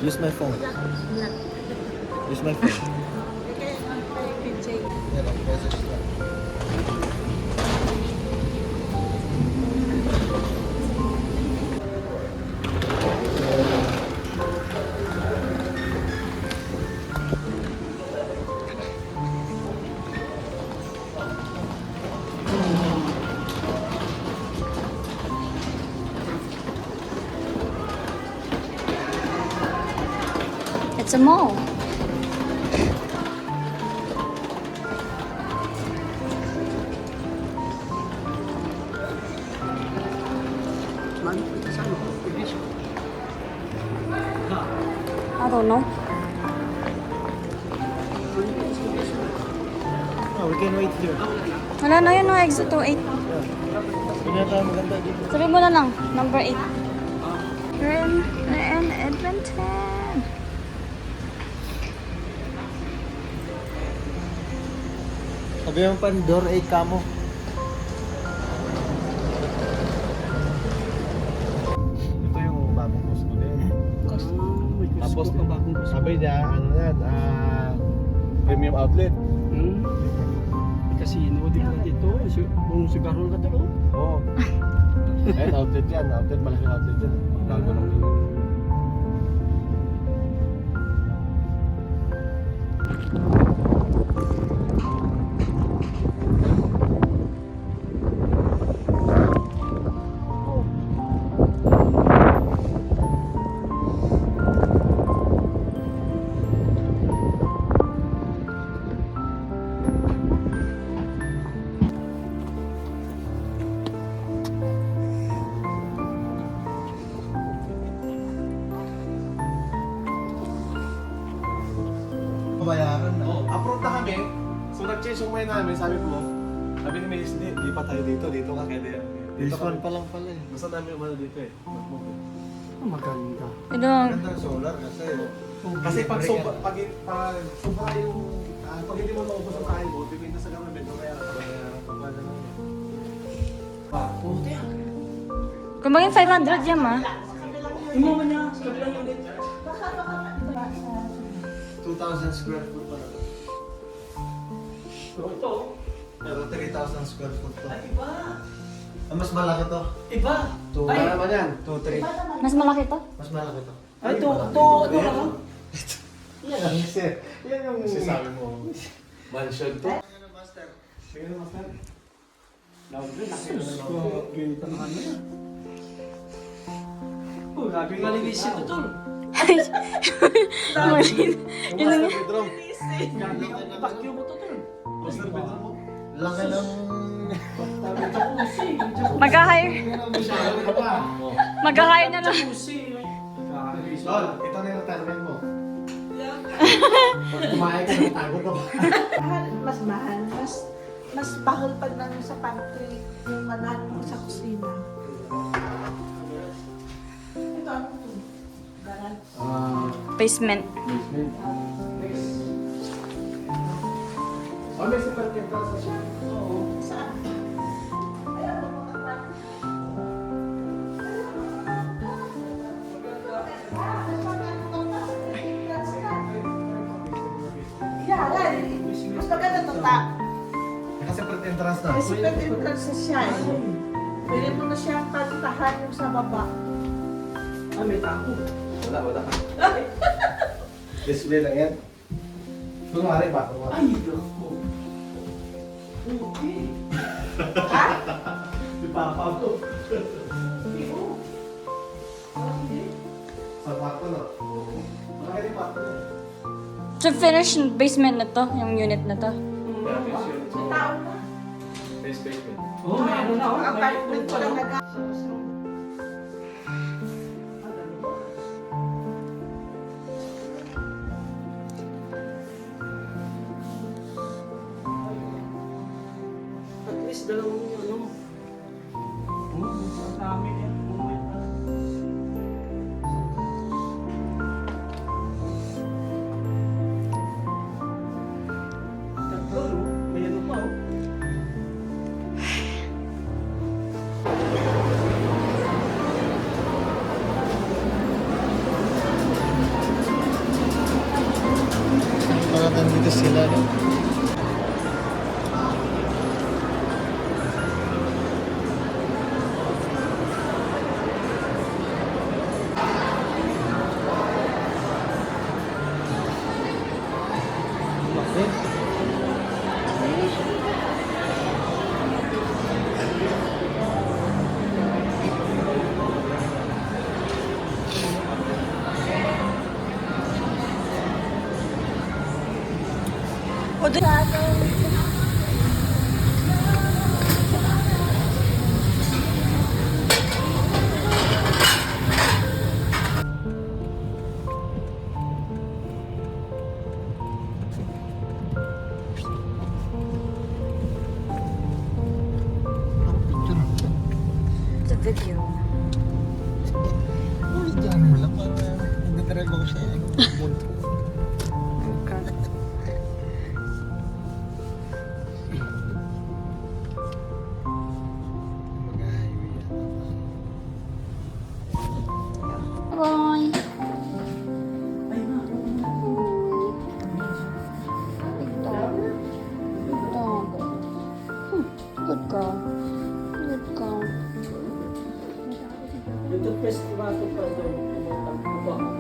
Use my phone. Use my phone. It's a mall. I don't know. Oh, we can wait here. Wala na yun, no? Exit 28. Kanya tayo maganda dito. Sabi mo na lang, number 8. We're in Edmonton. Sabi mo pa, door 8 kamo. Ito yung bagong Costco din. Tapos, sabi niya, ano yan, premium outlet. Casino din na dito. Kung sigaron ka to, Oo. Ayun, outlet yan. Outlet, malaking outlet yan. Bago lang yun. Bayaran na. Oh, approve na kami. So nag-change yung may namin, sabi ni Mace, di pa tayo dito ka kaya dito one pa lang pala eh. Basta namin umano dito eh. maganda. Ito, Maganda solar kasi. Kasi pag sobra yung pag hindi mo maubos ang kain mo, bibigyan na sa government o kaya Puti ah. kung maging 500 yan, ma. Imo man niya, sa kabilang unit. 2,000 square foot pala. So ito, Pero 3,000 square foot to. ay iba. Mas malaki to. Iba. 2 Ay. naman yan. 2, 3. Mas malaki to. Mas malaki to. Ay, ito lang. Yan ang yan yung sabi mo. Mansion to. Tingnan mo, master. Tingnan mo, master. Ganito na ano yan. Oh, grabe nga linis ito tol. Yung master bedroom. Grabe nga vacuum mo to tol. Master bedroom mo. Laki ng... Sabi ito pusi. Mag-hire. Masyado ka pa. Mag-hire na lang. Pusi. Tol, ito na yung retirement mo. Pag kumain ka, natago ka pa. Mas mahal, mas bahal pag nandun sa pantry yung manahan mo sa kusina. Ito ano to? Garage. Basement. Basement. Oh, may separate entrance na siya. Oo. Saan? Ayan, magpapatran. Yeah, mas maganda to ta. May separate entrance na. Kasi pwede entrance na siya eh. Pwede mo na siya kantahan yung sa baba. Ah, may tako. Wala ka. Display lang yan. Kunwari ba? Ay, ako. Okay. Ha? Si Papa to. Oo. Sa kwarto, no? Malaki yung kwarto niya. So, finish basement na to, yung unit na to. May tao na. Basement. Oh, may ano na oh. Ang apartment ko lang nag- At least dalawang ano. Sa amin yan. Tatlo, no? May ano pa oh. video. Uy, dyan mo lang. Nagdadrag ako siya. Okay. Mag-highway yata. Bye. Ay, na. Big dog. Big dog. Good girl. Good girl. Yung toothpaste, diba? Toothpaste. Ito.